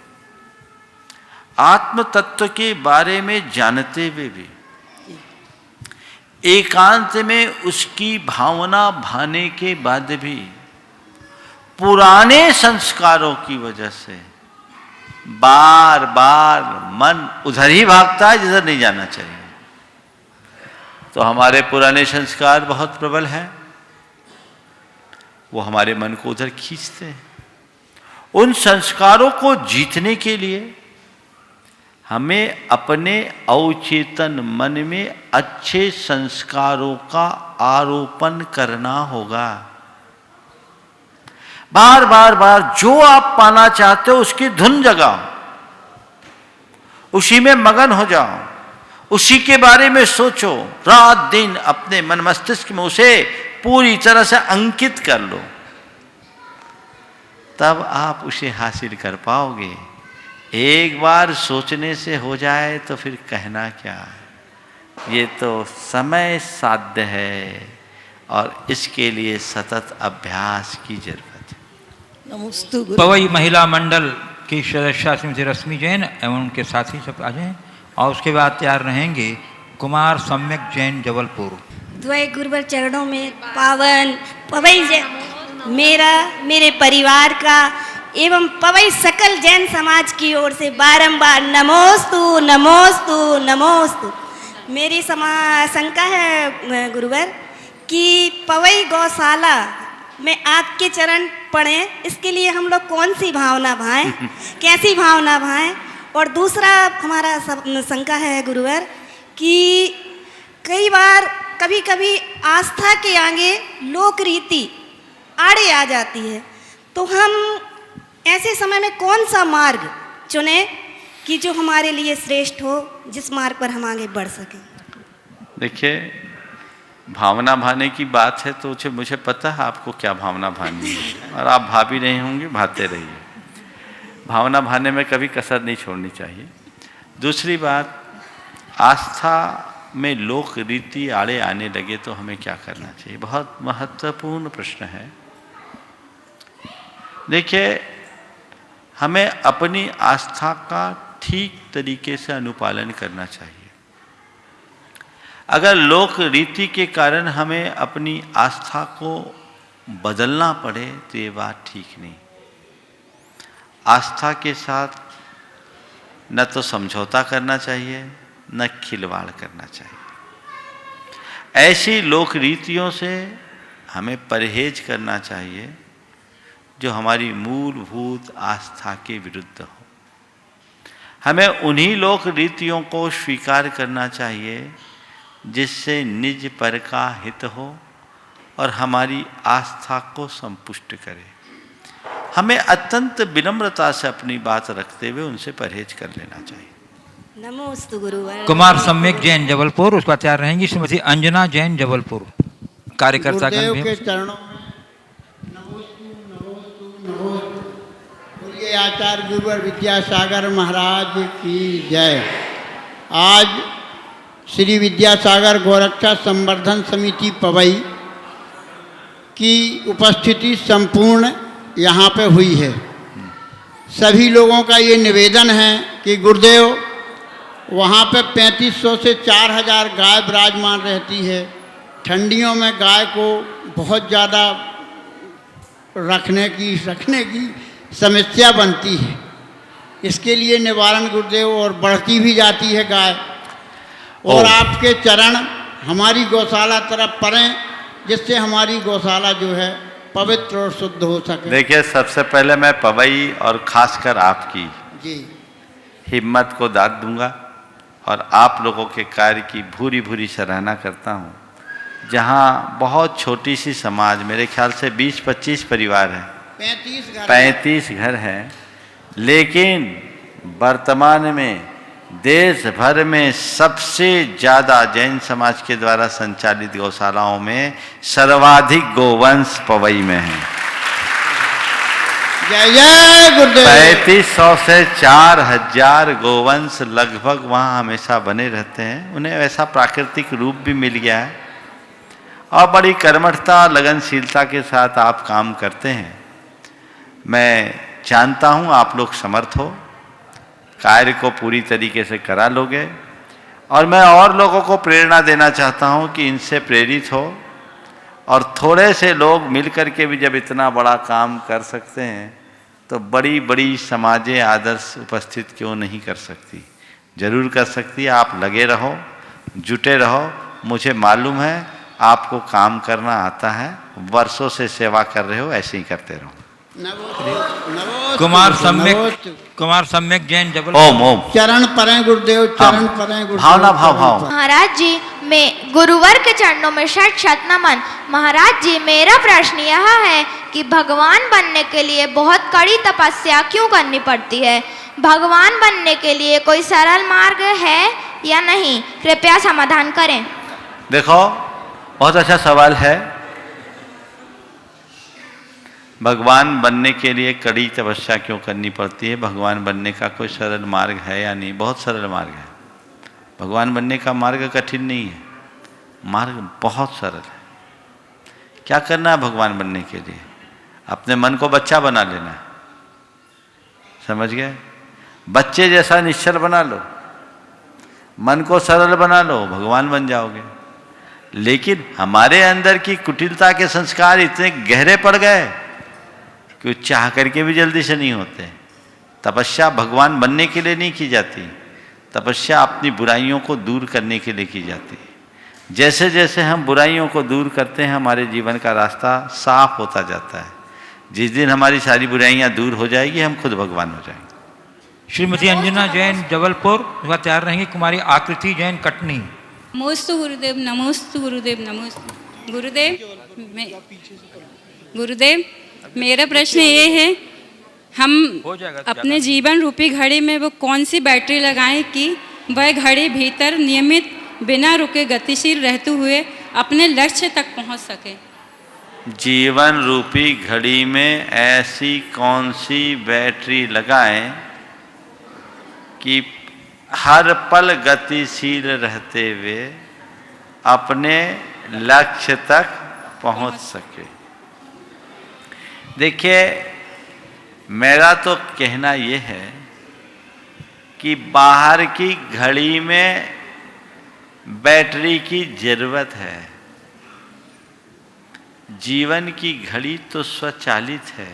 आत्म तत्व के बारे में जानते हुए भी एकांत में उसकी भावना भाने के बाद भी पुराने संस्कारों की वजह से बार बार मन उधर ही भागता है जिधर नहीं जाना चाहिए। तो हमारे पुराने संस्कार बहुत प्रबल हैं, वो हमारे मन को उधर खींचते हैं। उन संस्कारों को जीतने के लिए हमें अपने अवचेतन मन में अच्छे संस्कारों का आरोपण करना होगा। बार बार बार जो आप पाना चाहते हो उसकी धुन जगाओ, उसी में मगन हो जाओ, उसी के बारे में सोचो, रात दिन अपने मन मस्तिष्क में उसे पूरी तरह से अंकित कर लो, तब आप उसे हासिल कर पाओगे। एक बार सोचने से हो जाए तो फिर कहना क्या है। ये तो समय साध्य है और इसके लिए सतत अभ्यास की जरूरत है। नमोस्तु गुरु। पवई महिला मंडल की सदस्य श्रीमती रश्मि जैन एवं उनके साथी सब आ जाएं और उसके बाद तैयार रहेंगे कुमार सम्यक जैन जबलपुर। द्वय गुरुवर चरणों में पावन पवई मेरा, मेरे परिवार का एवं पवई सकल जैन समाज की ओर से बारंबार नमोस्तु नमोस्तु नमोस्तु। मेरी शंका है गुरुवर कि पवई गौशाला में आपके चरण पड़े, इसके लिए हम लोग कौन सी भावना भाएं, कैसी भावना भाएं। और दूसरा हमारा शंका है गुरुवर कि कई बार कभी कभी आस्था के आगे लोक रीति आड़े आ जाती है, तो हम ऐसे समय में कौन सा मार्ग चुने कि जो हमारे लिए श्रेष्ठ हो, जिस मार्ग पर हम आगे बढ़ सकें। देखिए, भावना भाने की बात है तो मुझे पता है आपको क्या भावना भानी है और आप भा भी नहीं होंगे, भाते रहिए। भावना भाने में कभी कसर नहीं छोड़नी चाहिए। दूसरी बात, आस्था में लोक रीति आड़े आने लगे तो हमें क्या करना चाहिए, बहुत महत्वपूर्ण प्रश्न है। देखिए, हमें अपनी आस्था का ठीक तरीके से अनुपालन करना चाहिए। अगर लोक रीति के कारण हमें अपनी आस्था को बदलना पड़े तो ये बात ठीक नहीं। आस्था के साथ न तो समझौता करना चाहिए न खिलवाड़ करना चाहिए। ऐसी लोक रीतियों से हमें परहेज करना चाहिए जो हमारी मूलभूत आस्था के विरुद्ध हो। हमें उन्हीं लोक रीतियों को स्वीकार करना चाहिए जिससे निज पर का हित हो और हमारी आस्था को संपुष्ट करे। हमें अत्यंत विनम्रता से अपनी बात रखते हुए उनसे परहेज कर लेना चाहिए। नमोस्तु गुरुवर। कुमार सम्यक जैन जबलपुर, उसका तैयार रहेंगी श्रीमती अंजना जैन जबलपुर। कार्यकर्ता गुरुदेव के चरणों में नमोस्तु नमोस्तु नमोस्तु। बोलिए आचार्य गुरुवर विद्यासागर महाराज की जय। आज श्री विद्यासागर गौरक्षा संवर्धन समिति पवई की उपस्थिति संपूर्ण यहाँ पे हुई है। सभी लोगों का ये निवेदन है कि गुरुदेव वहाँ पे 3500 से 4000 गाय विराजमान रहती है। ठंडियों में गाय को बहुत ज़्यादा रखने की समस्या बनती है। इसके लिए निवारण गुरुदेव, और बढ़ती भी जाती है गाय। और आपके चरण हमारी गौशाला तरफ पड़ें जिससे हमारी गौशाला जो है पवित्र और शुद्ध हो सके। देखिए, सबसे पहले मैं पवई और खासकर आपकी जी हिम्मत को दाद दूंगा और आप लोगों के कार्य की भूरी भूरी सराहना करता हूँ। जहाँ बहुत छोटी सी समाज, मेरे ख्याल से 20-25 परिवार हैं, 35 घर हैं, लेकिन वर्तमान में देश भर में सबसे ज़्यादा जैन समाज के द्वारा संचालित गौशालाओं में सर्वाधिक गोवंश पवई में है। जय जय गुरुदेव। 3500 से 4000 गोवंश लगभग वहाँ हमेशा बने रहते हैं। उन्हें ऐसा प्राकृतिक रूप भी मिल गया है और बड़ी कर्मठता लगनशीलता के साथ आप काम करते हैं। मैं जानता हूँ आप लोग समर्थ हो, कार्य को पूरी तरीके से करा लोगे। और मैं और लोगों को प्रेरणा देना चाहता हूँ कि इनसे प्रेरित हो और थोड़े से लोग मिलकर के भी जब इतना बड़ा काम कर सकते हैं तो बड़ी बड़ी समाजें आदर्श उपस्थित क्यों नहीं कर सकती, जरूर कर सकती है। आप लगे रहो, जुटे रहो। मुझे मालूम है आपको काम करना आता है, वर्षों से सेवा कर रहे हो, ऐसे ही करते रहो। नमोस्तु कुमार सम्यक जैन जबल। ओम ओम। चरण परें गुरुदेव, चरण परें गुरुदेव। भावना भाव। महाराज जी, मैं गुरुवर के चरणों में शत शत नमन। महाराज जी, मेरा प्रश्न यह है कि भगवान बनने के लिए बहुत कड़ी तपस्या क्यों करनी पड़ती है? भगवान बनने के लिए कोई सरल मार्ग है या नहीं? कृपया समाधान करें। देखो, बहुत अच्छा सवाल है। भगवान बनने के लिए कड़ी तपस्या क्यों करनी पड़ती है? भगवान बनने का कोई सरल मार्ग है या नहीं? बहुत सरल मार्ग है। भगवान बनने का मार्ग कठिन नहीं है, मार्ग बहुत सरल है। क्या करना है भगवान बनने के लिए? अपने मन को बच्चा बना लेना है, समझ गए? बच्चे जैसा निश्चल बना लो, मन को सरल बना लो, भगवान बन जाओगे। लेकिन हमारे अंदर की कुटिलता के संस्कार इतने गहरे पड़ गए कि चाह करके भी जल्दी से नहीं होते। तपस्या भगवान बनने के लिए नहीं की जाती, तपस्या अपनी बुराइयों को दूर करने के लिए की जाती है। जैसे जैसे हम बुराइयों को दूर करते हैं, हमारे जीवन का रास्ता साफ होता जाता है। जिस दिन हमारी सारी बुराइयां दूर हो जाएगी, हम खुद भगवान हो जाएंगे। श्रीमती अंजना जैन जबलपुर वह तैयार रहेंगी। कुमारी आकृति जैन कटनी। नमोस्तु गुरुदेव, नमोस्तु गुरुदेव, नमोस्तु गुरुदेव। मेरा प्रश्न ये है, हम अपने जीवन रूपी घड़ी में वो कौन सी बैटरी लगाएं कि वह घड़ी भीतर नियमित बिना रुके गतिशील रहते हुए अपने लक्ष्य तक पहुंच सके? जीवन रूपी घड़ी में ऐसी कौन सी बैटरी लगाएं कि हर पल गतिशील रहते हुए अपने लक्ष्य तक पहुंच सके? देखिए, मेरा तो कहना यह है कि बाहर की घड़ी में बैटरी की जरूरत है। जीवन की घड़ी तो स्वचालित है,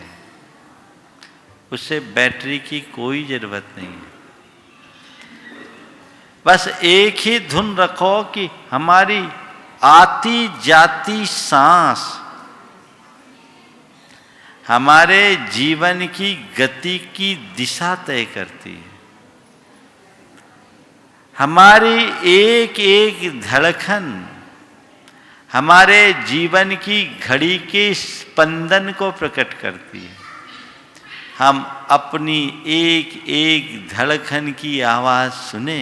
उसे बैटरी की कोई जरूरत नहीं है। बस एक ही धुन रखो कि हमारी आती जाती सांस हमारे जीवन की गति की दिशा तय करती है। हमारी एक एक धड़कन हमारे जीवन की घड़ी के स्पंदन को प्रकट करती है। हम अपनी एक एक धड़कन की आवाज़ सुने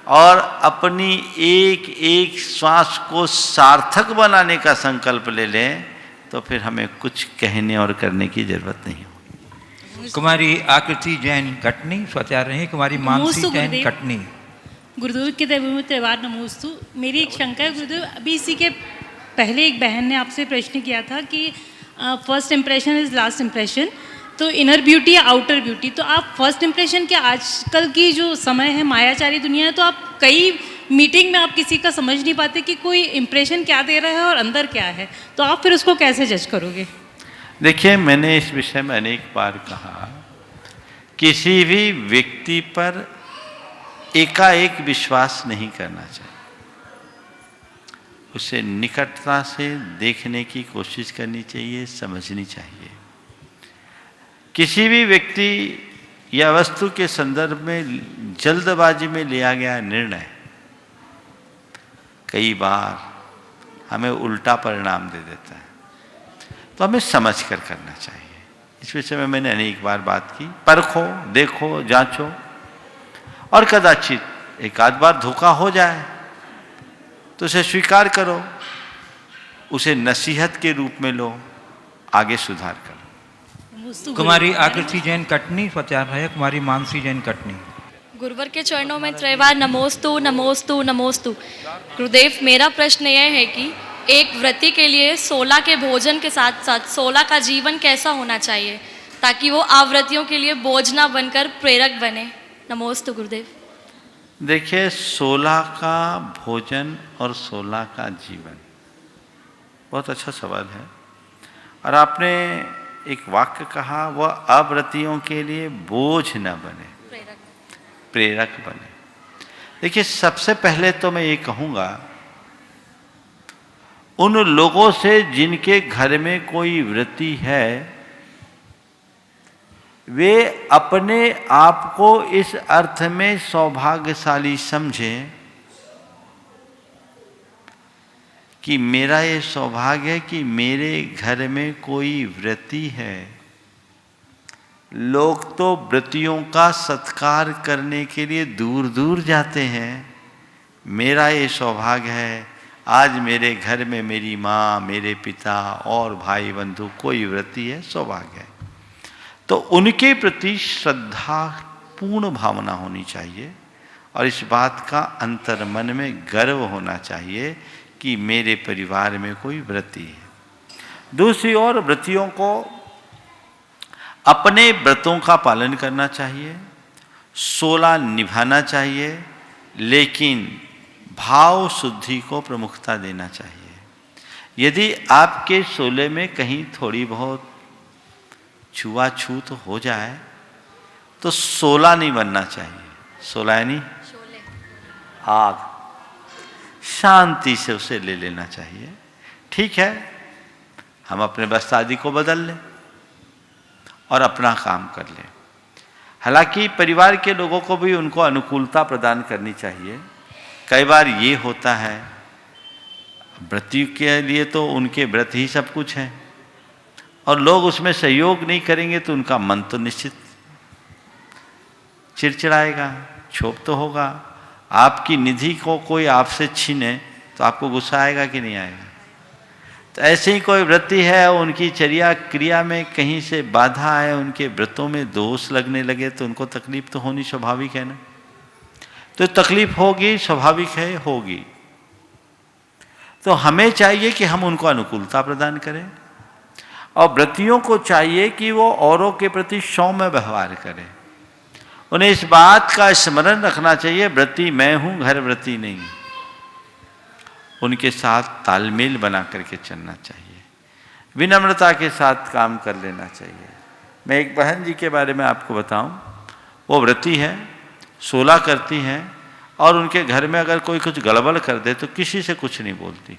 और अपनी एक एक श्वास को सार्थक बनाने का संकल्प ले लें, तो फिर हमें कुछ कहने और करने की जरूरत नहीं होगी। कुमारी आकृति जैन कटनी स्वतः रही। कुमारी मानसी जैन कटनी। गुरुदेव के त्रिवार नमोस्तु। मेरी एक शंका है गुरुदेव, अभी इसी के पहले एक बहन ने आपसे प्रश्न किया था कि first impression is last impression, तो इनर ब्यूटी या आउटर ब्यूटी। तो आप फर्स्ट इम्प्रेशन के आजकल की जो समय है, मायाचारी दुनिया है, तो आप कई मीटिंग में आप किसी का समझ नहीं पाते कि कोई इम्प्रेशन क्या दे रहा है और अंदर क्या है, तो आप फिर उसको कैसे जज करोगे? देखिए, मैंने इस विषय में अनेक बार कहा, किसी भी व्यक्ति पर एकाएक विश्वास नहीं करना चाहिए। उसे निकटता से देखने की कोशिश करनी चाहिए, समझनी चाहिए। किसी भी व्यक्ति या वस्तु के संदर्भ में जल्दबाजी में लिया गया निर्णय कई बार हमें उल्टा परिणाम दे देता है, तो हमें समझ कर करना चाहिए। इस विषय में मैंने अनेक बार बात की। परखो, देखो, जांचो, और कदाचित एक आध बार धोखा हो जाए तो उसे स्वीकार करो, उसे नसीहत के रूप में लो, आगे सुधार करो। कुमारी आकृति जैन कटनी स्वतः रहे। कुमारी मानसी जैन कटनी। गुरुवर के चरणों में त्रैवार नमोस्तु नमोस्तु नमोस्तु। गुरुदेव, मेरा प्रश्न यह है कि एक व्रती के लिए 16 के भोजन के साथ साथ 16 का जीवन कैसा होना चाहिए ताकि वो आवृत्तियों के लिए बोझ ना बनकर प्रेरक बने? नमोस्तु गुरुदेव। देखिए, 16 का भोजन और 16 का जीवन, बहुत अच्छा सवाल है। और आपने एक वाक्य कहा, वह अव्रतियों के लिए बोझ न बने, प्रेरक बने। देखिए, सबसे पहले तो मैं ये कहूँगा, उन लोगों से जिनके घर में कोई व्रती है, वे अपने आप को इस अर्थ में सौभाग्यशाली समझें कि मेरा ये सौभाग्य है कि मेरे घर में कोई व्रती है। लोग तो व्रतियों का सत्कार करने के लिए दूर दूर जाते हैं, मेरा ये सौभाग्य है आज मेरे घर में मेरी माँ, मेरे पिता और भाई बंधु कोई व्रती है, सौभाग्य है। तो उनके प्रति श्रद्धा पूर्ण भावना होनी चाहिए और इस बात का अंतर मन में गर्व होना चाहिए कि मेरे परिवार में कोई व्रती है। दूसरी ओर व्रतियों को अपने व्रतों का पालन करना चाहिए, 16 निभाना चाहिए, लेकिन भाव शुद्धि को प्रमुखता देना चाहिए। यदि आपके 16 में कहीं थोड़ी बहुत छुआछूत हो जाए तो 16 नहीं बनना चाहिए। 16 यानी आग, शांति से उसे ले लेना चाहिए। ठीक है, हम अपने वस्त्र आदि को बदल लें और अपना काम कर लें। हालांकि परिवार के लोगों को भी उनको अनुकूलता प्रदान करनी चाहिए। कई बार ये होता है, व्रती के लिए तो उनके व्रत ही सब कुछ है और लोग उसमें सहयोग नहीं करेंगे तो उनका मन तो निश्चित चिड़चिड़ाएगा, क्षोभ तो होगा। आपकी निधि को कोई आपसे छीने तो आपको गुस्सा आएगा कि नहीं आएगा। तो ऐसे ही कोई व्रती है, उनकी चर्या क्रिया में कहीं से बाधा आए, उनके व्रतों में दोष लगने लगे तो उनको तकलीफ तो होनी स्वाभाविक है ना। तो तकलीफ होगी, स्वाभाविक है, होगी। तो हमें चाहिए कि हम उनको अनुकूलता प्रदान करें और व्रतियों को चाहिए कि वो औरों के प्रति सौम्य व्यवहार करें। उन्हें इस बात का स्मरण रखना चाहिए, व्रती मैं हूं, घर व्रती नहीं। उनके साथ तालमेल बना करके चलना चाहिए, विनम्रता के साथ काम कर लेना चाहिए। मैं एक बहन जी के बारे में आपको बताऊं, वो व्रती है, 16 करती हैं और उनके घर में अगर कोई कुछ गड़बड़ कर दे तो किसी से कुछ नहीं बोलती।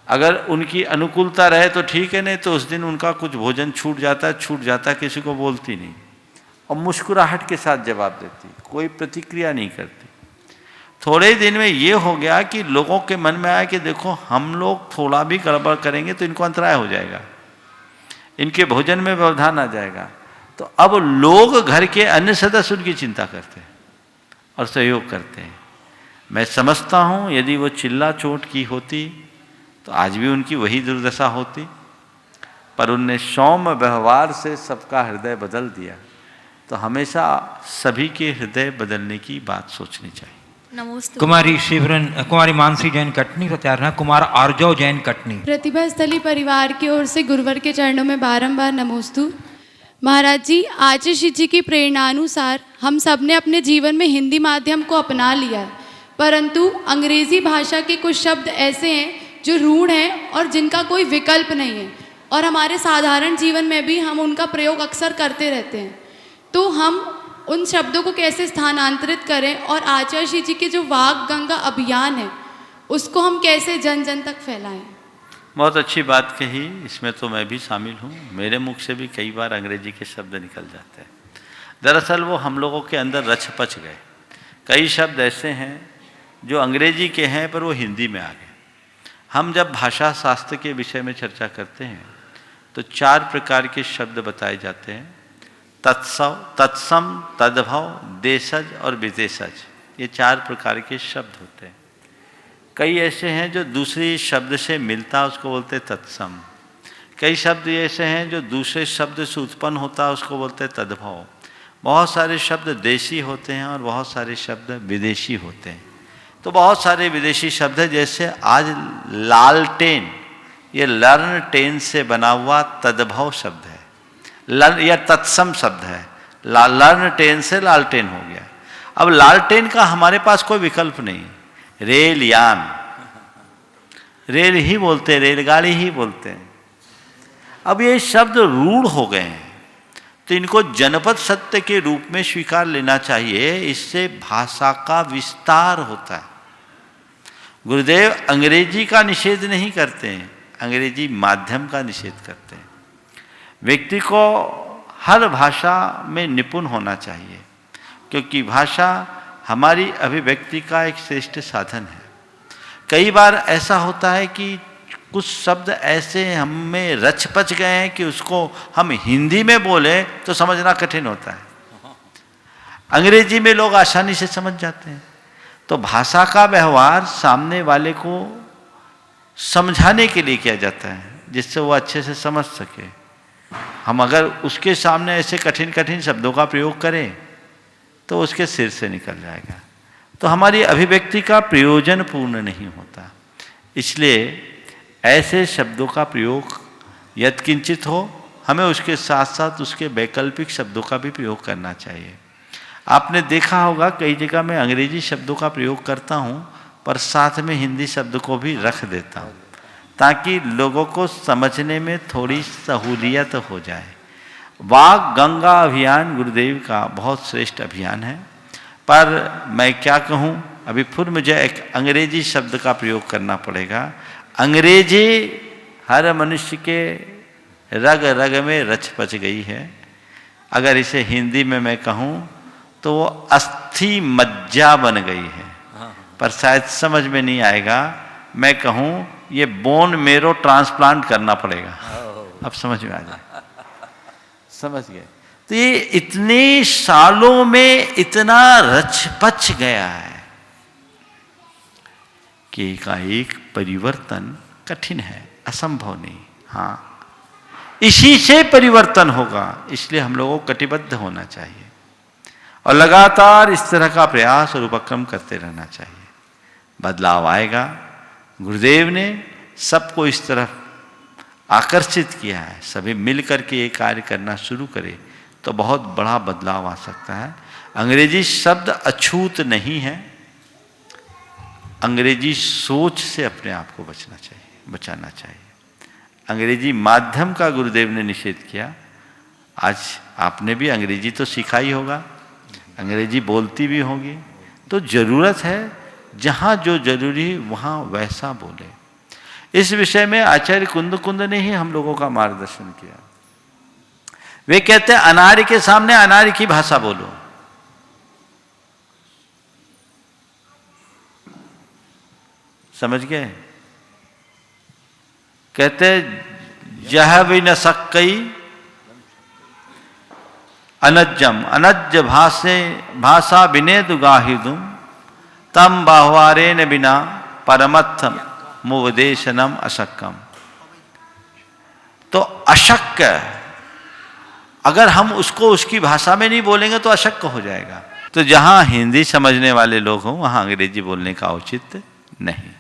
अगर उनकी अनुकूलता रहे तो ठीक है, नहीं तो उस दिन उनका कुछ भोजन छूट जाता, किसी को बोलती नहीं और मुस्कुराहट के साथ जवाब देती, कोई प्रतिक्रिया नहीं करती। थोड़े दिन में ये हो गया कि लोगों के मन में आया कि देखो हम लोग थोड़ा भी गड़बड़ करेंगे तो इनको अंतराय हो जाएगा, इनके भोजन में व्यवधान आ जाएगा। तो अब लोग घर के अन्य सदस्य उनकी चिंता करते हैं और सहयोग करते हैं। मैं समझता हूँ यदि वो चिल्ला चोट की होती तो आज भी उनकी वही दुर्दशा होती, पर उनने सौम्य व्यवहार से सबका हृदय बदल दिया। तो हमेशा सभी के हृदय बदलने की बात सोचनी चाहिए। नमस्ते। कुमारी मानसी जैन कटनी प्रत्यारना, कुमार आर्जव जैन कटनी। प्रतिभा स्थली परिवार की ओर से गुरुवर के चरणों में बारंबार नमोस्तु। महाराज जी, आचार्य जी की प्रेरणानुसार हम सब ने अपने जीवन में हिंदी माध्यम को अपना लिया है, परंतु अंग्रेजी भाषा के कुछ शब्द ऐसे हैं जो रूढ़ हैं और जिनका कोई विकल्प नहीं है और हमारे साधारण जीवन में भी हम उनका प्रयोग अक्सर करते रहते हैं। तो हम उन शब्दों को कैसे स्थानांतरित करें और आचार्य जी के जो वाग गंगा अभियान है उसको हम कैसे जन जन तक फैलाएं? बहुत अच्छी बात कही, इसमें तो मैं भी शामिल हूँ। मेरे मुख से भी कई बार अंग्रेजी के शब्द निकल जाते हैं। दरअसल वो हम लोगों के अंदर रच पच गए। कई शब्द ऐसे हैं जो अंग्रेजी के हैं पर वो हिंदी में आ गए। हम जब भाषा शास्त्र के विषय में चर्चा करते हैं तो 4 प्रकार के शब्द बताए जाते हैं, तत्सम, तद्भव, देशज और विदेशज। ये 4 प्रकार के शब्द होते हैं। कई ऐसे हैं जो दूसरे शब्द से मिलता है, उसको बोलते हैं तत्सम। कई शब्द ऐसे हैं जो दूसरे शब्द से उत्पन्न होता है, उसको बोलते हैं तद्भव। बहुत सारे शब्द देशी होते हैं और बहुत सारे शब्द विदेशी होते हैं। तो बहुत सारे विदेशी शब्द हैं, जैसे आज लालटेन, ये लर्न टेन से बना हुआ तद्भव शब्द है, या तत्सम शब्द है। लर्न टेन से लालटेन हो गया। अब लालटेन का हमारे पास कोई विकल्प नहीं। रेल यान, रेल ही बोलते हैं, रेलगाड़ी ही बोलते हैं। अब ये शब्द रूढ़ हो गए हैं तो इनको जनपद सत्य के रूप में स्वीकार लेना चाहिए। इससे भाषा का विस्तार होता है। गुरुदेव अंग्रेजी का निषेध नहीं करते हैं, अंग्रेजी माध्यम का निषेध करते हैं। व्यक्ति को हर भाषा में निपुण होना चाहिए, क्योंकि भाषा हमारी अभिव्यक्ति का एक श्रेष्ठ साधन है। कई बार ऐसा होता है कि कुछ शब्द ऐसे हम में रच पच गए हैं कि उसको हम हिंदी में बोले तो समझना कठिन होता है। अंग्रेजी में लोग आसानी से समझ जाते हैं। तो भाषा का व्यवहार सामने वाले को समझाने के लिए किया जाता है, जिससे वो अच्छे से समझ सके। हम अगर उसके सामने ऐसे कठिन कठिन शब्दों का प्रयोग करें तो उसके सिर से निकल जाएगा, तो हमारी अभिव्यक्ति का प्रयोजन पूर्ण नहीं होता। इसलिए ऐसे शब्दों का प्रयोग यत्किंचित हो, हमें उसके साथ साथ उसके वैकल्पिक शब्दों का भी प्रयोग करना चाहिए। आपने देखा होगा कई जगह मैं अंग्रेजी शब्दों का प्रयोग करता हूँ, पर साथ में हिंदी शब्द को भी रख देता हूँ, ताकि लोगों को समझने में थोड़ी सहूलियत हो जाए। वाग गंगा अभियान गुरुदेव का बहुत श्रेष्ठ अभियान है, पर मैं क्या कहूँ, अभी फिर मुझे एक अंग्रेजी शब्द का प्रयोग करना पड़ेगा। अंग्रेजी हर मनुष्य के रग रग में रच पच गई है। अगर इसे हिंदी में मैं कहूँ तो वो अस्थि मज्जा बन गई है, पर शायद समझ में नहीं आएगा। मैं कहूँ ये बोन मेरो ट्रांसप्लांट करना पड़ेगा। अब समझ में आ जाए, समझ गए? तो ये इतने सालों में इतना रचपच गया है कि एकाएक परिवर्तन कठिन है, असंभव नहीं। हाँ, इसी से परिवर्तन होगा, इसलिए हम लोगों को कटिबद्ध होना चाहिए और लगातार इस तरह का प्रयास और उपक्रम करते रहना चाहिए। बदलाव आएगा। गुरुदेव ने सबको इस तरफ आकर्षित किया है। सभी मिलकर के ये कार्य करना शुरू करें तो बहुत बड़ा बदलाव आ सकता है। अंग्रेजी शब्द अछूत नहीं है। अंग्रेजी सोच से अपने आप को बचाना चाहिए। अंग्रेजी माध्यम का गुरुदेव ने निषेध किया। आज आपने भी अंग्रेजी तो सीखा ही होगा, अंग्रेजी बोलती भी होगी, तो जरूरत है जहाँ जो जरूरी वहाँ वैसा बोले। इस विषय में आचार्य कुंद ने ही हम लोगों का मार्गदर्शन किया। वे कहते हैं अनार्य के सामने अनार्य की भाषा बोलो। समझ गए? कहते जह भी न सकई अनज्जम अनज्ज भाषा विने दुगाहिदुम तम बाहवारे न बिना परमत्थम मुवदेशनम अशक्कम। तो अशक्य अगर हम उसको उसकी भाषा में नहीं बोलेंगे तो अशक्य हो जाएगा। तो जहां हिंदी समझने वाले लोग हों वहां अंग्रेजी बोलने का औचित्य नहीं।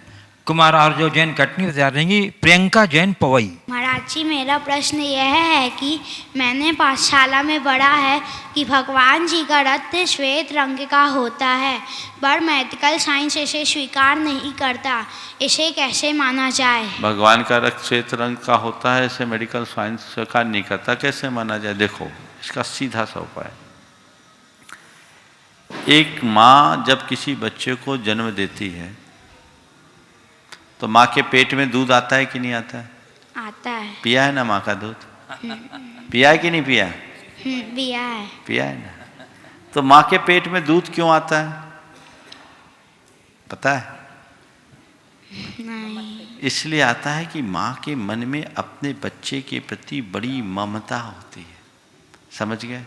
कुमार आर्यो जैन कटनी बता रहेंगी। प्रियंका जैन पवई। महाराज जी, मेरा प्रश्न यह है कि मैंने पाठशाला में पढ़ा है कि भगवान जी का रथ श्वेत रंग का होता है, पर मेडिकल साइंस इसे स्वीकार नहीं करता। इसे कैसे माना जाए? भगवान का रथ श्वेत रंग का होता है, इसे मेडिकल साइंस स्वीकार नहीं करता, कैसे माना जाए? देखो, इसका सीधा सा उपाय। एक माँ जब किसी बच्चे को जन्म देती है तो माँ के पेट में दूध आता है कि नहीं आता है? आता है। पिया है ना माँ का दूध? पिया है कि नहीं पिया? पिया है। पिया है ना। तो माँ के पेट में दूध क्यों आता है पता है? नहीं। इसलिए आता है कि माँ के मन में अपने बच्चे के प्रति बड़ी ममता होती है। समझ गए?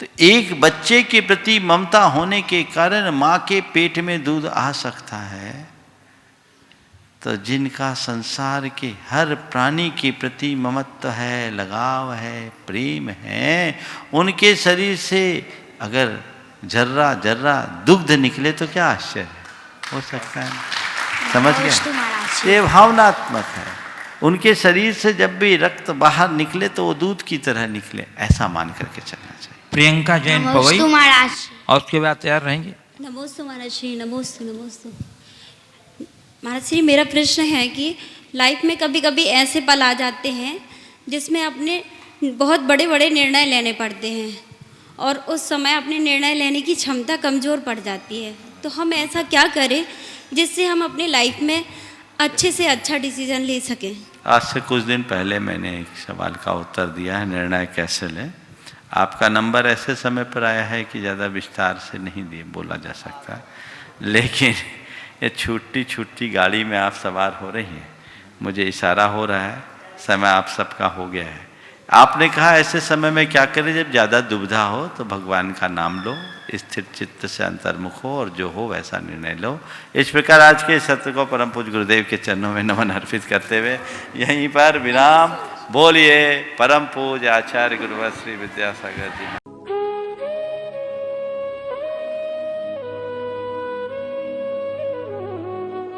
तो एक बच्चे के प्रति ममता होने के कारण माँ के पेट में दूध आ सकता है। तो जिनका संसार के हर प्राणी के प्रति ममत्व है, लगाव है, प्रेम है, उनके शरीर से अगर जर्रा जर्रा दुग्ध निकले तो क्या आश्चर्य हो सकता है? समझ गए? ये भावनात्मक है। उनके शरीर से जब भी रक्त बाहर निकले तो वो दूध की तरह निकले, ऐसा मान करके चलना चाहिए। प्रियंका जैन पवई और उसके बाद तैयार रहेंगे। नमोस्तु महाराज जी, नमोस्तु नमोस्तु। महाराज श्री, मेरा प्रश्न है कि लाइफ में कभी कभी ऐसे पल आ जाते हैं जिसमें अपने बहुत बड़े बड़े निर्णय लेने पड़ते हैं और उस समय अपने निर्णय लेने की क्षमता कमज़ोर पड़ जाती है। तो हम ऐसा क्या करें जिससे हम अपनी लाइफ में अच्छे से अच्छा डिसीजन ले सकें? आज से कुछ दिन पहले मैंने एक सवाल का उत्तर दिया है, निर्णय कैसे लें। आपका नंबर ऐसे समय पर आया है कि ज़्यादा विस्तार से नहीं बोला जा सकता, लेकिन ये छूटी छूटी गाड़ी में आप सवार हो रही हैं, मुझे इशारा हो रहा है समय आप सबका हो गया है। आपने कहा ऐसे समय में क्या करें, जब ज़्यादा दुविधा हो तो भगवान का नाम लो, स्थिर चित्त से अंतर्मुख हो और जो हो वैसा निर्णय लो। इस प्रकार आज के सत्र को परम पूज्य गुरुदेव के चरणों में नमन अर्पित करते हुए यहीं पर विराम। बोलिए परम पूज्य आचार्य गुरुवर श्री विद्यासागर जी।